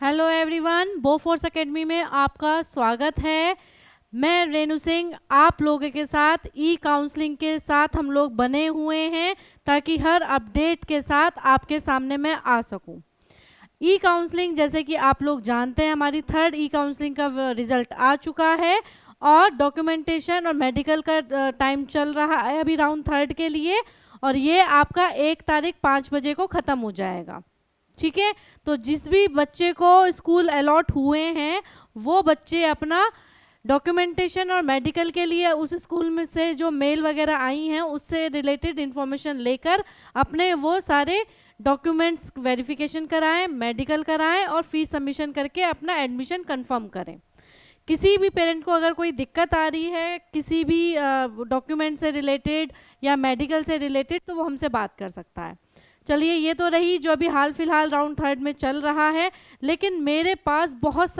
Hello everyone, Bofors academy में आपका स्वागत है। मैं रेणु सिंह आप लोगों के साथ ई काउंसलिंग के साथ हम लोग बने हुए हैं ताकि हर अपडेट के साथ आपके सामने मैं आ सकूं। ई काउंसलिंग जैसे कि आप लोग जानते हैं, हमारी थर्ड ई काउंसलिंग का रिजल्ट आ चुका है और डॉक्यूमेंटेशन और मेडिकल का टाइम चल रहा है अभी राउंड थर्ड के लिए, और ये आपका 1 तारीख 5 बजे को ख़त्म हो जाएगा। ठीक है, तो जिस भी बच्चे को स्कूल अलॉट हुए हैं वो बच्चे अपना डॉक्यूमेंटेशन और मेडिकल के लिए उस स्कूल में से जो मेल वगैरह आई हैं उससे रिलेटेड इंफॉर्मेशन लेकर अपने वो सारे डॉक्यूमेंट्स वेरिफिकेशन कराएं, मेडिकल कराएं और फीस सबमिशन करके अपना एडमिशन कंफर्म करें। किसी भी पेरेंट को अगर कोई दिक्कत आ रही है किसी भी डॉक्यूमेंट से रिलेटेड या मेडिकल से रिलेटेड तो वो हमसे बात कर सकता है। चलिए, ये तो रही जो अभी हाल फिलहाल राउंड थर्ड में चल रहा है, लेकिन मेरे पास बहुत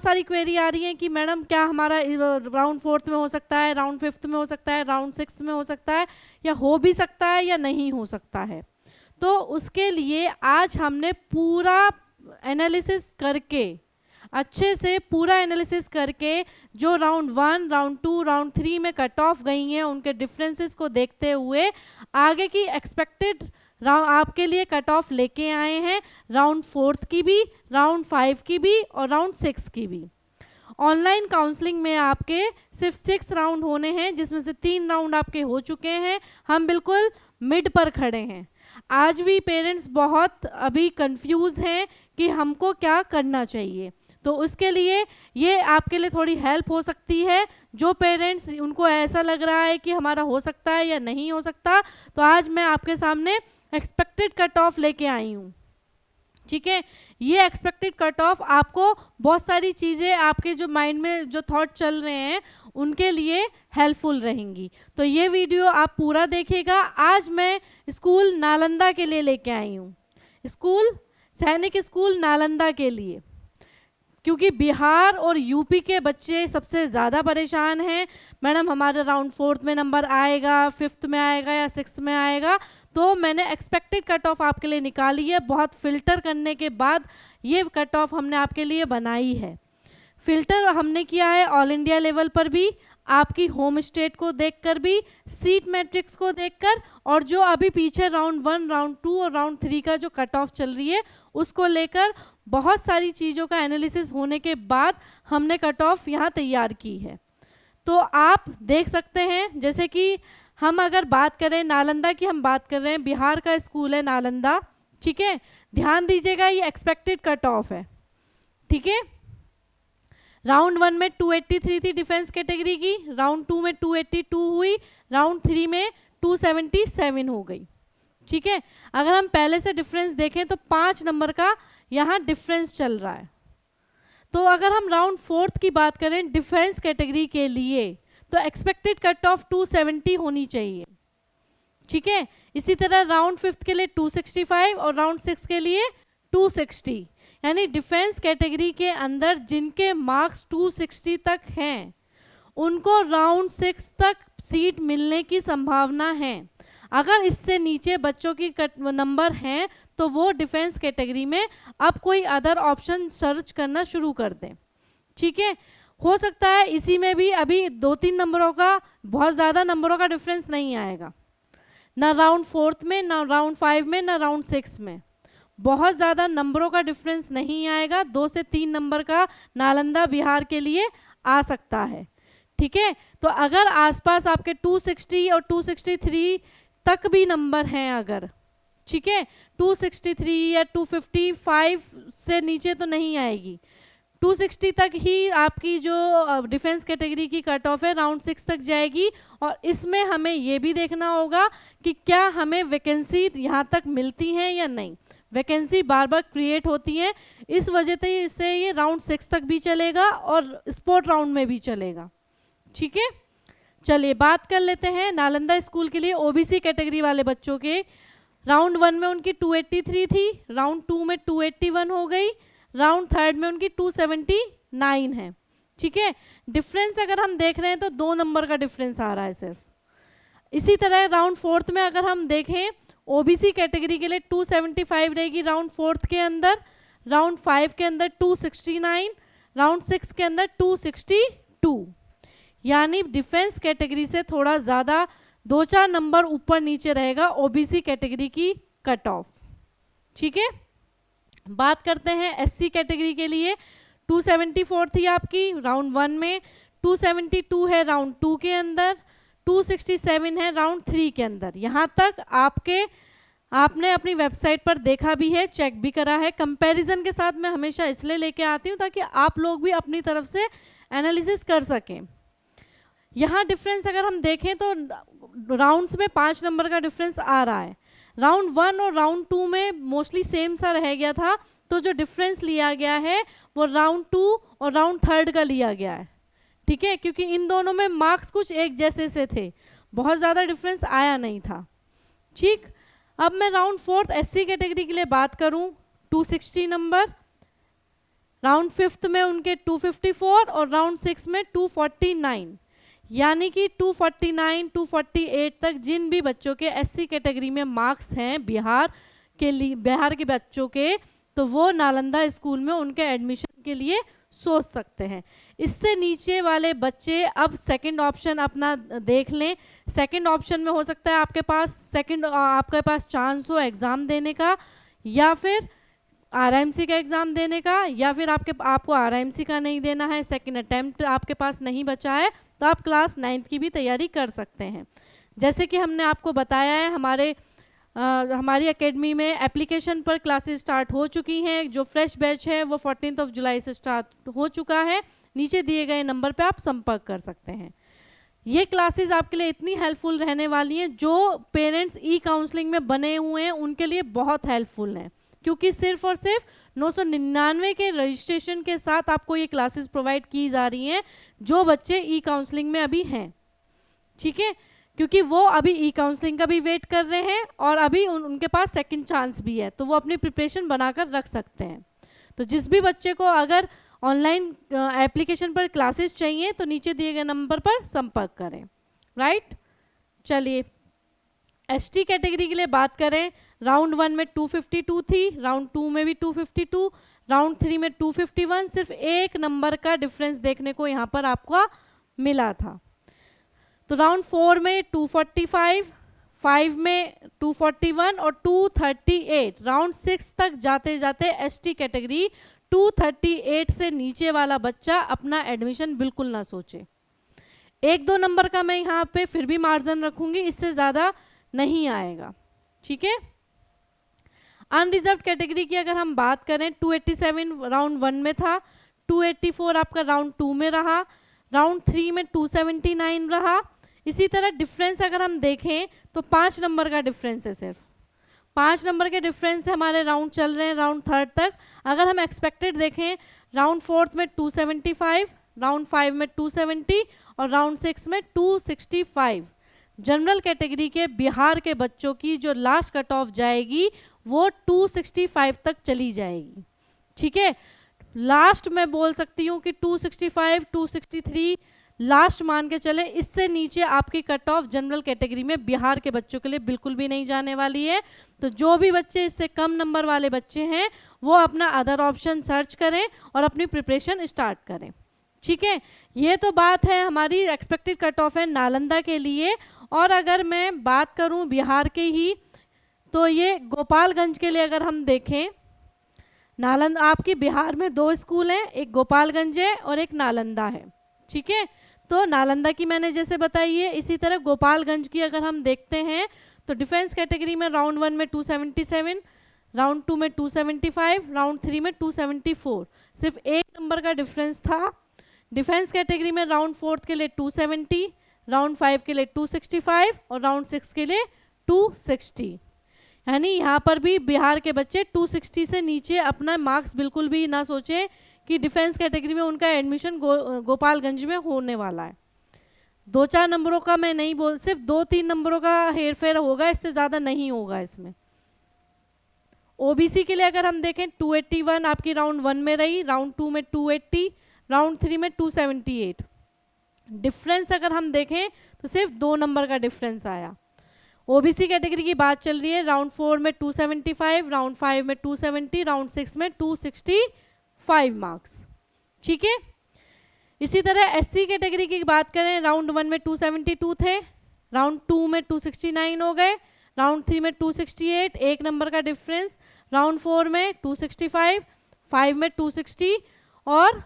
सारी क्वेरी आ रही हैं कि मैडम क्या हमारा राउंड फोर्थ में हो सकता है, राउंड फिफ्थ में हो सकता है, राउंड सिक्स्थ में हो सकता है, या हो भी सकता है या नहीं हो सकता है। तो उसके लिए आज हमने पूरा एनालिसिस करके, अच्छे से पूरा एनालिसिस करके जो राउंड 1, राउंड 2, राउंड 3 में कट ऑफ गई हैं उनके डिफरेंसेस को देखते हुए आगे की एक्सपेक्टेड आपके लिए कट ऑफ लेके आए हैं, राउंड 4 की भी, राउंड 5 की भी और राउंड 6 की भी। ऑनलाइन काउंसलिंग में आपके सिर्फ 6 राउंड होने हैं, जिसमें से 3 राउंड आपके हो चुके हैं। हम बिल्कुल मिड पर खड़े हैं। आज भी पेरेंट्स बहुत अभी कंफ्यूज हैं कि हमको क्या करना चाहिए, तो उसके लिए ये आपके लिए थोड़ी हेल्प हो सकती है। जो पेरेंट्स उनको ऐसा लग रहा है कि हमारा हो सकता है या नहीं हो सकता, तो आज मैं आपके सामने एक्सपेक्टेड कट ऑफ लेके आई हूँ। ठीक है, ये एक्सपेक्टेड कट ऑफ आपको बहुत सारी चीज़ें आपके जो माइंड में जो थॉट चल रहे हैं उनके लिए हेल्पफुल रहेंगी। तो ये वीडियो आप पूरा देखिएगा। आज मैं स्कूल नालंदा के लिए लेके आई हूँ, स्कूल सैनिक स्कूल नालंदा के लिए, क्योंकि बिहार और यूपी के बच्चे सबसे ज़्यादा परेशान हैं। मैडम हमारा राउंड 4 में नंबर आएगा, 5th में आएगा या 6th में आएगा। तो मैंने एक्सपेक्टेड कट ऑफ आपके लिए निकाली है, बहुत फिल्टर करने के बाद ये कट ऑफ हमने आपके लिए बनाई है। फिल्टर हमने किया है ऑल इंडिया लेवल पर भी, आपकी होम स्टेट को देखकर भी, सीट मैट्रिक्स को देखकर, और जो अभी पीछे राउंड 1, राउंड 2 और राउंड 3 का जो कट ऑफ चल रही है उसको लेकर बहुत सारी चीज़ों का एनालिसिस होने के बाद हमने कट ऑफ यहाँ तैयार की है। तो आप देख सकते हैं, जैसे कि हम अगर बात करें नालंदा की, हम बात कर रहे हैं, बिहार का स्कूल है नालंदा। ठीक है, ध्यान दीजिएगा, ये एक्सपेक्टेड कट ऑफ है। ठीक है, राउंड 1 में 283 थी डिफेंस कैटेगरी की, राउंड 2 में 282 हुई, राउंड 3 में 277 हो गई। ठीक है, अगर हम पहले से डिफरेंस देखें तो 5 नंबर का यहाँ डिफरेंस चल रहा है। तो अगर हम राउंड 4 की बात करें डिफेंस कैटेगरी के लिए तो एक्सपेक्टेड कट ऑफ 270 होनी चाहिए। ठीक है, इसी तरह राउंड 5 के लिए 265 और राउंड 6 के लिए 260, यानी डिफेंस कैटेगरी के अंदर जिनके मार्क्स 260 तक हैं उनको राउंड 6 तक सीट मिलने की संभावना है। अगर इससे नीचे बच्चों की नंबर हैं तो वो डिफेंस कैटेगरी में अब कोई अदर ऑप्शन सर्च करना शुरू कर दें। ठीक है, हो सकता है इसी में भी अभी 2-3 नंबरों का, बहुत ज़्यादा नंबरों का डिफरेंस नहीं आएगा, ना राउंड 4 में, ना राउंड 5 में, ना राउंड 6 में बहुत ज़्यादा नंबरों का डिफरेंस नहीं आएगा। 2 से 3 नंबर का नालंदा बिहार के लिए आ सकता है। ठीक है, तो अगर आसपास आपके 260 और 263 तक भी नंबर हैं अगर, ठीक है, 263 या 255 से नीचे तो नहीं आएगी, 260 तक ही आपकी जो डिफेंस कैटेगरी की कट ऑफ है राउंड 6 तक जाएगी। और इसमें हमें ये भी देखना होगा कि क्या हमें वैकेंसी यहाँ तक मिलती हैं या नहीं। वैकेंसी बार बार क्रिएट होती हैं, इस वजह से ये राउंड 6 तक भी चलेगा और स्पोर्ट राउंड में भी चलेगा। ठीक है, चलिए बात कर लेते हैं नालंदा स्कूल के लिए ओबीसी कैटेगरी वाले बच्चों के। राउंड 1 में उनकी 283 थी, राउंड 2 में 281 हो गई, राउंड 3 में उनकी 279 है। ठीक है, डिफरेंस अगर हम देख रहे हैं तो 2 नंबर का डिफरेंस आ रहा है सिर्फ। इसी तरह राउंड 4 में अगर हम देखें ओबीसी कैटेगरी के लिए 275 रहेगी राउंड 4 के अंदर, राउंड 5 के अंदर 269, राउंड 6 के अंदर 262। यानी डिफेंस कैटेगरी से थोड़ा ज़्यादा 2-4 नंबर ऊपर नीचे रहेगा ओबीसी कैटेगरी की कट ऑफ। ठीक है, बात करते हैं एससी कैटेगरी के लिए। 274 थी आपकी राउंड 1 में, 272 है राउंड 2 के अंदर, 267 है राउंड 3 के अंदर। यहाँ तक आपने अपनी वेबसाइट पर देखा भी है, चेक भी करा है। कंपैरिजन के साथ मैं हमेशा इसलिए लेके आती हूँ ताकि आप लोग भी अपनी तरफ से एनालिसिस कर सकें। यहाँ डिफरेंस अगर हम देखें तो राउंड्स में 5 नंबर का डिफरेंस आ रहा है। राउंड 1 और राउंड 2 में मोस्टली सेम सा रह गया था, तो जो डिफरेंस लिया गया है वो राउंड 2 और राउंड 3 का लिया गया है। ठीक है, क्योंकि इन दोनों में मार्क्स कुछ एक जैसे से थे, बहुत ज़्यादा डिफरेंस आया नहीं था। ठीक, अब मैं राउंड 4 एससी कैटेगरी के लिए बात करूं, 260 नंबर, राउंड 5 में उनके 254 और राउंड 6 में 249। यानी कि 249 248 तक जिन भी बच्चों के एससी कैटेगरी में मार्क्स हैं बिहार के बच्चों के, तो वो नालंदा स्कूल में उनके एडमिशन के लिए सोच सकते हैं। इससे नीचे वाले बच्चे अब सेकंड ऑप्शन अपना देख लें। सेकंड ऑप्शन में हो सकता है आपके पास चांस हो एग्ज़ाम देने का, या फिर आरआईएमसी का एग्ज़ाम देने का, या फिर आपको आरआईएमसी का नहीं देना है, सेकंड अटेम्प्ट आपके पास नहीं बचा है, तो आप क्लास 9th की भी तैयारी कर सकते हैं। जैसे कि हमने आपको बताया है, हमारी एकेडमी में एप्लीकेशन पर क्लासेस स्टार्ट हो चुकी हैं। जो फ्रेश बैच है वो 14 जुलाई से स्टार्ट हो चुका है। नीचे दिए गए नंबर पे आप संपर्क कर सकते हैं। ये क्लासेस आपके लिए इतनी हेल्पफुल रहने वाली हैं, जो पेरेंट्स ई काउंसलिंग में बने हुए हैं उनके लिए बहुत हेल्पफुल हैं, क्योंकि सिर्फ और सिर्फ 999 के रजिस्ट्रेशन के साथ आपको ये क्लासेस प्रोवाइड की जा रही हैं जो बच्चे ई काउंसलिंग में अभी हैं। ठीक है, क्योंकि वो अभी ई काउंसलिंग का भी वेट कर रहे हैं और अभी उनके पास सेकंड चांस भी है, तो वो अपनी प्रिपरेशन बनाकर रख सकते हैं। तो जिस भी बच्चे को अगर ऑनलाइन एप्लीकेशन पर क्लासेस चाहिए तो नीचे दिए गए नंबर पर संपर्क करें। राइट, चलिए एसटी कैटेगरी के लिए बात करें। राउंड 1 में 252 थी, राउंड 2 में भी 252, राउंड 3 में 251। सिर्फ एक नंबर का डिफरेंस देखने को यहाँ पर आपको मिला था। तो राउंड 4 में 245, 5 में 241 और 238। राउंड 6 तक जाते जाते एसटी कैटेगरी 238 से नीचे वाला बच्चा अपना एडमिशन बिल्कुल ना सोचे। 1-2 नंबर का मैं यहाँ पे फिर भी मार्जिन रखूंगी, इससे ज़्यादा नहीं आएगा। ठीक है, अनरिजर्व कैटेगरी की अगर हम बात करें, 287 राउंड 1 में था, 284 आपका राउंड 2 में रहा, राउंड 3 में 279 रहा। इसी तरह डिफरेंस अगर हम देखें तो 5 नंबर का डिफरेंस है, सिर्फ 5 नंबर के डिफरेंस से हमारे राउंड चल रहे हैं राउंड 3 तक। अगर हम एक्सपेक्टेड देखें, राउंड 4 में 275, राउंड 5 में 270 और राउंड 6 में 265। जनरल कैटेगरी के बिहार के बच्चों की जो लास्ट कट ऑफ जाएगी वो 265 तक चली जाएगी। ठीक है, लास्ट मैं बोल सकती हूँ कि 265 263 लास्ट मान के चले, इससे नीचे आपकी कट ऑफ जनरल कैटेगरी में बिहार के बच्चों के लिए बिल्कुल भी नहीं जाने वाली है। तो जो भी बच्चे इससे कम नंबर वाले बच्चे हैं वो अपना अदर ऑप्शन सर्च करें और अपनी प्रिपरेशन स्टार्ट करें। ठीक है, ये तो बात है हमारी एक्सपेक्टेड कट ऑफ है नालंदा के लिए। और अगर मैं बात करूं बिहार के ही, तो ये गोपालगंज के लिए अगर हम देखें, नालंदा आपकी बिहार में 2 स्कूल हैं, एक गोपालगंज है और एक नालंदा है। ठीक है, तो नालंदा की मैंने जैसे बताई है, इसी तरह गोपालगंज की अगर हम देखते हैं तो डिफेंस कैटेगरी में राउंड 1 में 277, राउंड 2 में 275, राउंड 3 में 274। सिर्फ एक नंबर का डिफरेंस था। डिफेंस कैटेगरी में राउंड 4 के लिए 270, राउंड 5 के लिए 265 और राउंड 6 के लिए 260। यानी यहाँ पर भी बिहार के बच्चे 260 से नीचे अपना मार्क्स बिल्कुल भी ना सोचें कि डिफेंस कैटेगरी में उनका एडमिशन गोपालगंज में होने वाला है। 2-4 नंबरों का मैं नहीं बोल, सिर्फ 2-3 नंबरों का हेर फेर होगा, इससे ज़्यादा नहीं होगा इसमें। ओबीसी के लिए अगर हम देखें, 281 आपकी राउंड 1 में रही, राउंड 2 में 280, राउंड 3 में 278। डिफरेंस अगर हम देखें तो सिर्फ 2 नंबर का डिफरेंस आया। ओबीसी कैटेगरी की बात चल रही है, राउंड 4 में 275, राउंड 5 में 270, राउंड 6 में 265 मार्क्स। ठीक है, इसी तरह एससी कैटेगरी की बात करें, राउंड 1 में 272 थे, राउंड 2 में 269 हो गए, राउंड 3 में 268, 1 नंबर का डिफरेंस, राउंड 4 में 265, 5 में 260 और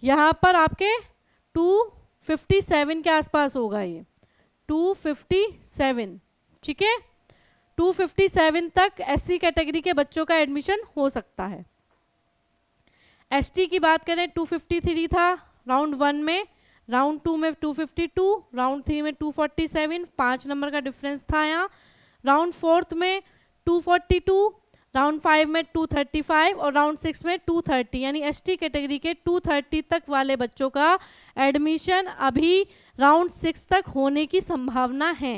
यहाँ पर आपके 257 के आसपास होगा ये 257। ठीक है, 257 तक एससी कैटेगरी के बच्चों का एडमिशन हो सकता है। एसटी की बात करें 253 था राउंड 1 में, राउंड 2 में 252, राउंड 3 में 247, 5 नंबर का डिफरेंस था यहाँ, राउंड 4 में 242, राउंड 5 में 235 और राउंड 6 में 230, यानी एसटी कैटेगरी के 230 तक वाले बच्चों का एडमिशन अभी राउंड 6 तक होने की संभावना है।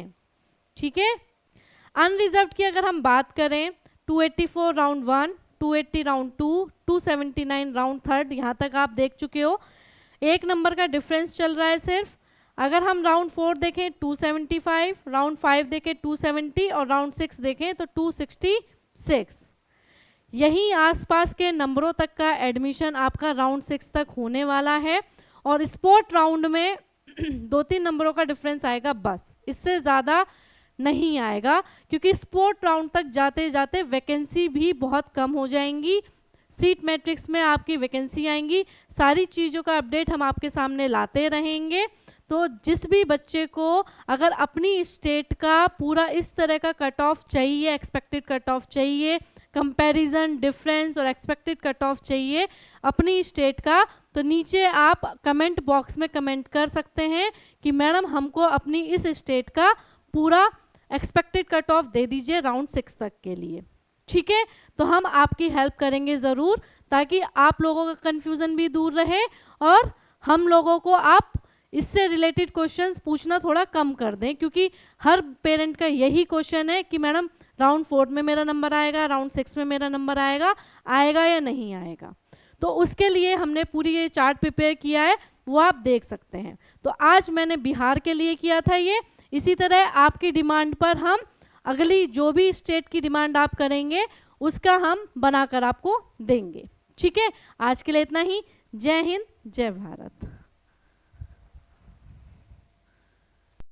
ठीक है, अनरिजर्व्ड की अगर हम बात करें 284 राउंड 1, 280 राउंड 2, 279 राउंड 3, यहाँ तक आप देख चुके हो, 1 नंबर का डिफरेंस चल रहा है सिर्फ। अगर हम राउंड 4 देखें 275, राउंड 5 देखें 270 और राउंड 6 देखें तो 266। यही आसपास के नंबरों तक का एडमिशन आपका राउंड 6 तक होने वाला है और स्पोर्ट राउंड में 2-3 नंबरों का डिफरेंस आएगा बस, इससे ज़्यादा नहीं आएगा, क्योंकि स्पोर्ट राउंड तक जाते जाते वैकेंसी भी बहुत कम हो जाएंगी, सीट मैट्रिक्स में आपकी वैकेंसी आएंगी। सारी चीज़ों का अपडेट हम आपके सामने लाते रहेंगे। तो जिस भी बच्चे को अगर अपनी स्टेट का पूरा इस तरह का कट ऑफ चाहिए, एक्सपेक्टेड कट ऑफ चाहिए, कंपैरिजन, डिफरेंस और एक्सपेक्टेड कट ऑफ चाहिए अपनी स्टेट का, तो नीचे आप कमेंट बॉक्स में कमेंट कर सकते हैं कि मैडम हमको अपनी इस स्टेट का पूरा एक्सपेक्टेड कट ऑफ दे दीजिए राउंड 6 तक के लिए। ठीक है, तो हम आपकी हेल्प करेंगे ज़रूर, ताकि आप लोगों का कन्फ्यूज़न भी दूर रहे और हम लोगों को आप इससे रिलेटेड क्वेश्चंस पूछना थोड़ा कम कर दें, क्योंकि हर पेरेंट का यही क्वेश्चन है कि मैडम राउंड 4 में मेरा नंबर आएगा, राउंड 6 में मेरा नंबर आएगा या नहीं आएगा। तो उसके लिए हमने पूरी ये चार्ट प्रिपेयर किया है, वो आप देख सकते हैं। तो आज मैंने बिहार के लिए किया था ये। इसी तरह आपकी डिमांड पर हम अगली जो भी स्टेट की डिमांड आप करेंगे उसका हम बनाकर आपको देंगे। ठीक है, आज के लिए इतना ही। जय हिंद, जय भारत।